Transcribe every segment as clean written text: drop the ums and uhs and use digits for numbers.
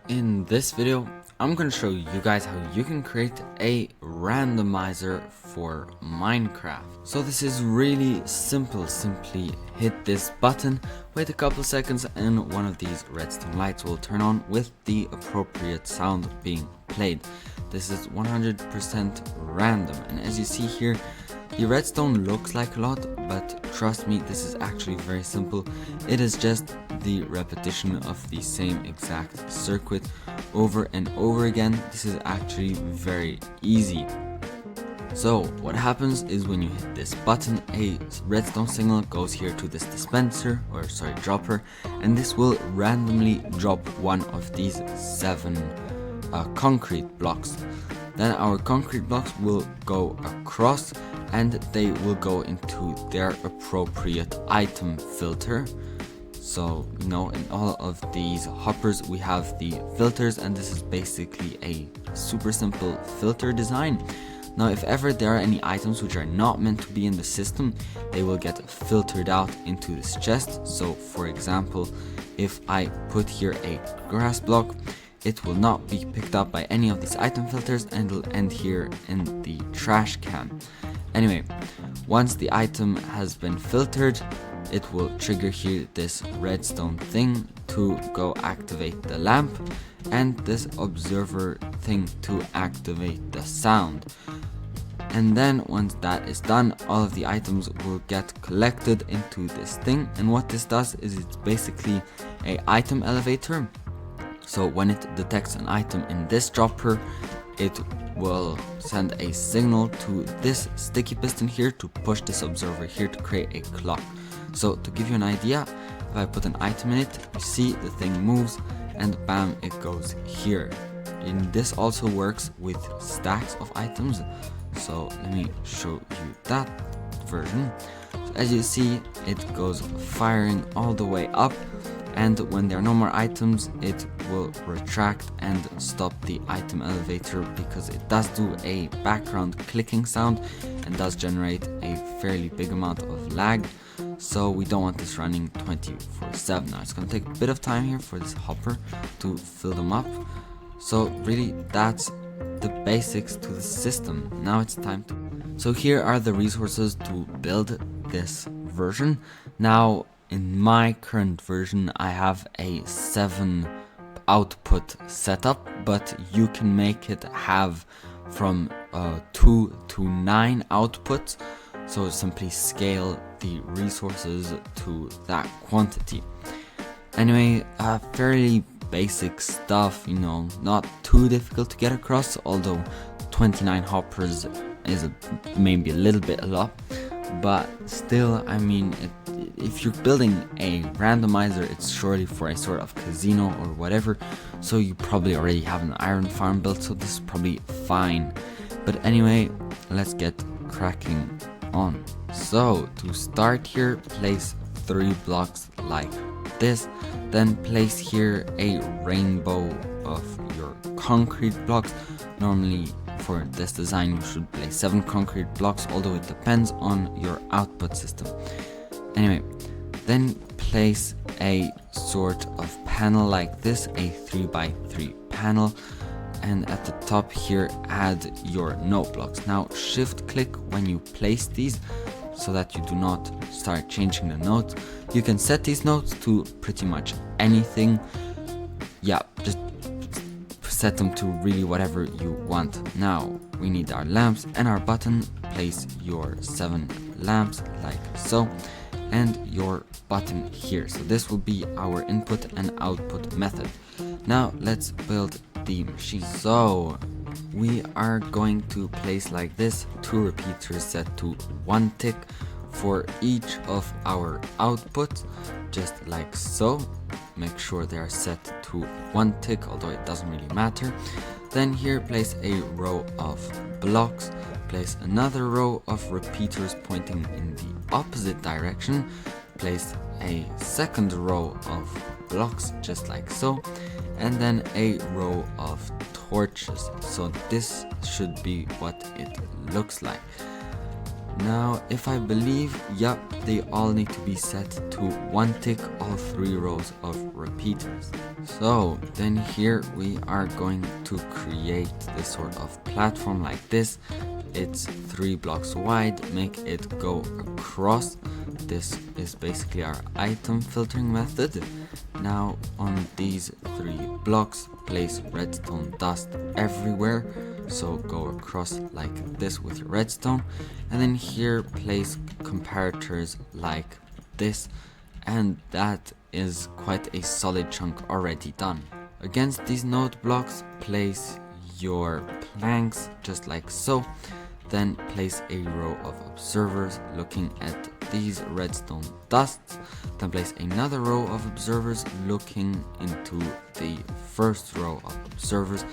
In this video, I'm going to show you guys how you can create a randomizer for Minecraft. So this is really simple. Simply hit this button, wait a couple seconds, and one of these redstone lights will turn on with the appropriate sound being played. This is 100% random, and as you see here, the redstone looks like a lot, but trust me, this is actually very simple. It is just the repetition of the same exact circuit over and over again. This is actually very easy. So what happens is when you hit this button, a redstone signal goes here to this dispenser, or sorry, dropper, and this will randomly drop one of these 7 concrete blocks. Then our concrete blocks will go across and they will go into their appropriate item filter. So, you know, in all of these hoppers we have the filters, and this is basically a super simple filter design. Now, if ever there are any items which are not meant to be in the system, they will get filtered out into this chest. So, for example, if I put here a grass block, it will not be picked up by any of these item filters and will end here in the trash can. Anyway, once the item has been filtered, it will trigger here this redstone thing to go activate the lamp, and this observer thing to activate the sound. And then once that is done, all of the items will get collected into this thing, and what this does is it's basically a item elevator. So when it detects an item in this dropper, it will send a signal to this sticky piston here to push this observer here to create a clock. So to give you an idea, if I put an item in it, you see the thing moves and bam, it goes here. And this also works with stacks of items. So let me show you that version. So as you see, it goes firing all the way up, and when there are no more items, it will retract and stop the item elevator, because it does do a background clicking sound and does generate a fairly big amount of lag. So we don't want this running 24/7. Now it's going to take a bit of time here for this hopper to fill them up. So really, that's the basics to the system. Now it's time to... So here are the resources to build this version. Now in my current version I have a 7 output setup, but you can make it have from 2 to 9 outputs. So simply scale the resources to that quantity. Anyway, fairly basic stuff, you know, not too difficult to get across, although 29 hoppers is maybe a little bit a lot, but still, I mean, if you're building a randomizer, it's surely for a sort of casino or whatever, so you probably already have an iron farm built, so this is probably fine. But anyway, let's get cracking on. So to start here, place 3 blocks like this, then place here a rainbow of your concrete blocks. Normally for this design you should place 7 concrete blocks, although it depends on your output system. Anyway, then place a sort of panel like this, a 3x3 panel, and at the top here add your note blocks. Now shift click when you place these so that you do not start changing the notes. You can set these notes to pretty much anything. Yeah, just set them to really whatever you want. Now we need our lamps and our button. Place your 7 lamps like so, and your button here. So this will be our input and output method. Now let's build the machine. So we are going to place like this 2 repeaters set to 1 tick for each of our outputs, just like so. Make sure they are set to 1 tick, although it doesn't really matter. Then here place a row of blocks, place another row of repeaters pointing in the opposite direction, place a second row of blocks just like so, and then a row of torches. So this should be what it looks like. Now, if I believe, yep, they all need to be set to 1 tick, all 3 rows of repeaters. So then here we are going to create this sort of platform like this. It's 3 blocks wide, make it go across. This is basically our item filtering method. Now on these 3 blocks, place redstone dust everywhere. So go across like this with your redstone. And then here place comparators like this. And that is quite a solid chunk already done. Against these node blocks, place your planks just like so. Then place a row of observers looking at these redstone dusts. Then place another row of observers looking into the first row of observers.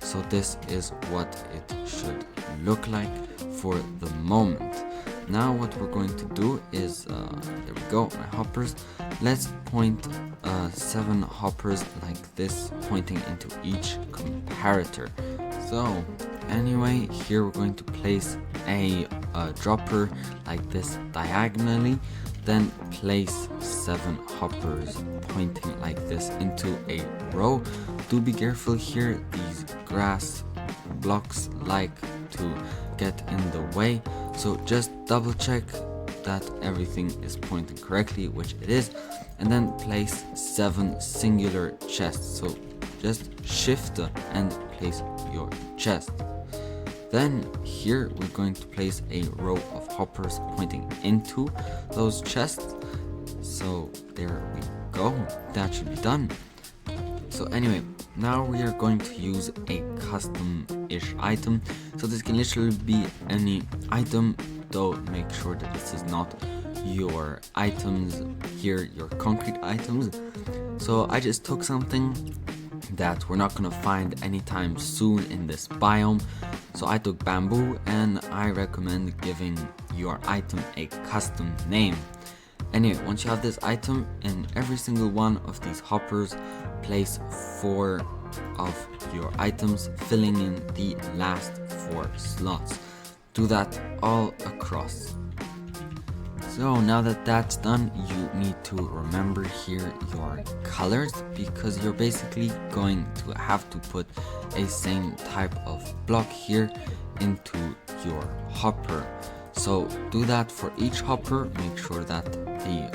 So this is what it should look like for the moment. Now what we're going to do is, there we go, my hoppers. Let's point 7 hoppers like this, pointing into each comparator. So anyway, here we're going to place a dropper like this diagonally, then place 7 hoppers pointing like this into a row. Do be careful here, these grass blocks like to get in the way, so just double check that everything is pointing correctly, which it is, and then place 7 singular chests. So just shift and place your chest. Then here we're going to place a row of hoppers pointing into those chests. So there we go, that should be done. So anyway, now we are going to use a custom-ish item. So this can literally be any item, though make sure that this is not your items here, your concrete items. So I just took something that we're not gonna find anytime soon in this biome. So I took bamboo, and I recommend giving your item a custom name. Anyway, once you have this item, in every single one of these hoppers, place 4 of your items, filling in the last 4 slots. Do that all across. So now that that's done, you need to remember here your colors, because you're basically going to have to put a same type of block here into your hopper. So do that for each hopper. Make sure that the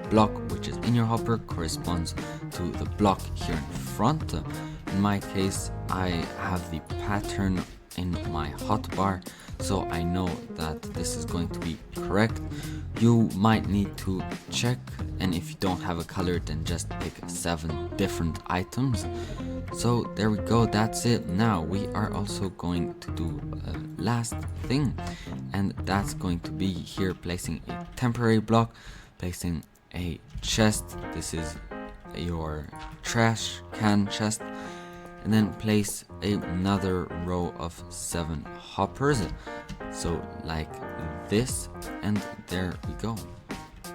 block which is in your hopper corresponds to the block here in front. In my case, I have the pattern in my hotbar, so I know that this is going to be correct. You might need to check, and if you don't have a color, then just pick 7 different items. So there we go, that's it. Now we are also going to do a last thing, and that's going to be here placing a temporary block, placing a chest. This is your trash can chest, and then place another row of 7 hoppers, so like this, and there we go.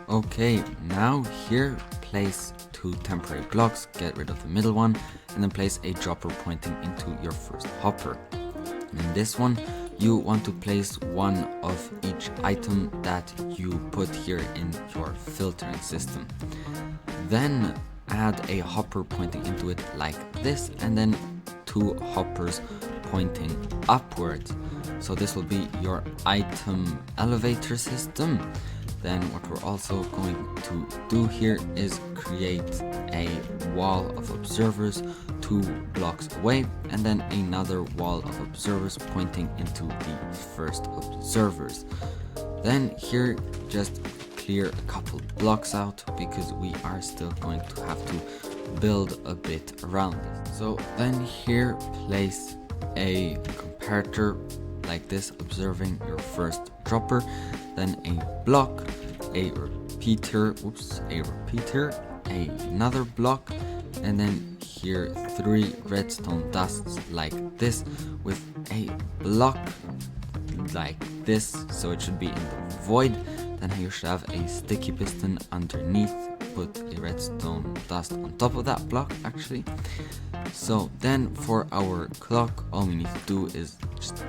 Okay, now here place 2 temporary blocks, get rid of the middle one, and then place a dropper pointing into your first hopper. In this one, you want to place 1 of each item that you put here in your filtering system. Then add a hopper pointing into it like this, and then 2 hoppers pointing upwards. So this will be your item elevator system. Then what we're also going to do here is create a wall of observers 2 blocks away, and then another wall of observers pointing into the first observers. Then here just clear a couple blocks out, because we are still going to have to build a bit around this. So then here place a comparator like this, observing your first dropper, then a block, a repeater, another block, and then here 3 redstone dusts like this, with a block like this, so it should be in the void. Then you should have a sticky piston underneath, put a redstone dust on top of that block actually. So then for our clock, all we need to do is just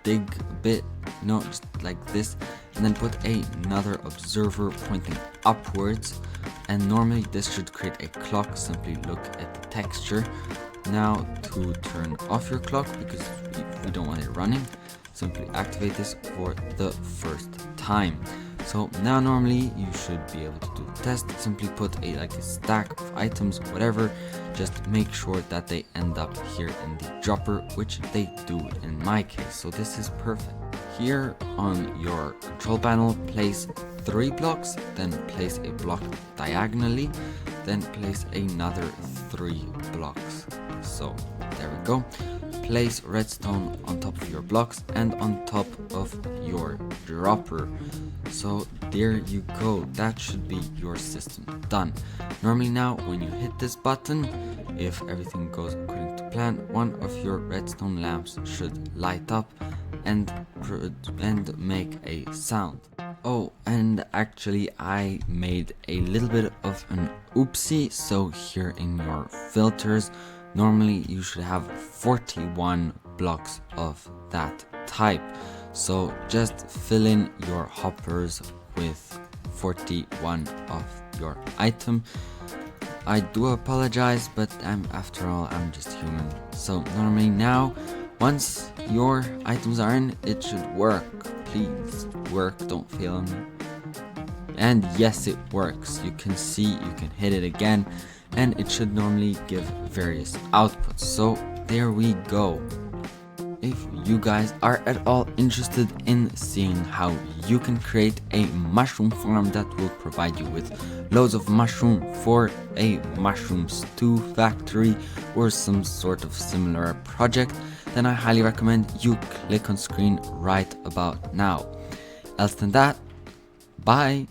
dig a bit, no, just like this, and then put another observer pointing upwards, and normally this should create a clock. Simply look at the texture. Now to turn off your clock, because we don't want it running, simply activate this for the first time. So now normally you should be able to do the test. Simply put a stack of items, whatever, just make sure that they end up here in the dropper, which they do in my case. So this is perfect. Here on your control panel, place 3 blocks, then place a block diagonally, then place another 3 blocks. So there we go. Place redstone on top of your blocks and on top of your dropper. So there you go, that should be your system done. Normally now when you hit this button, if everything goes according to plan, one of your redstone lamps should light up and make a sound. Oh, and actually I made a little bit of an oopsie. So here in your filters, normally you should have 41 blocks of that type. So just fill in your hoppers with 41 of your item. I do apologize, but after all, I'm just human. So normally now, once your items are in, it should work. Please work, don't fail on me. And yes, it works. You can see, you can hit it again, and it should normally give various outputs. So there we go. If you guys are at all interested in seeing how you can create a mushroom farm that will provide you with loads of mushroom for a mushroom stew factory or some sort of similar project, then I highly recommend you click on screen right about now. Else than that, bye!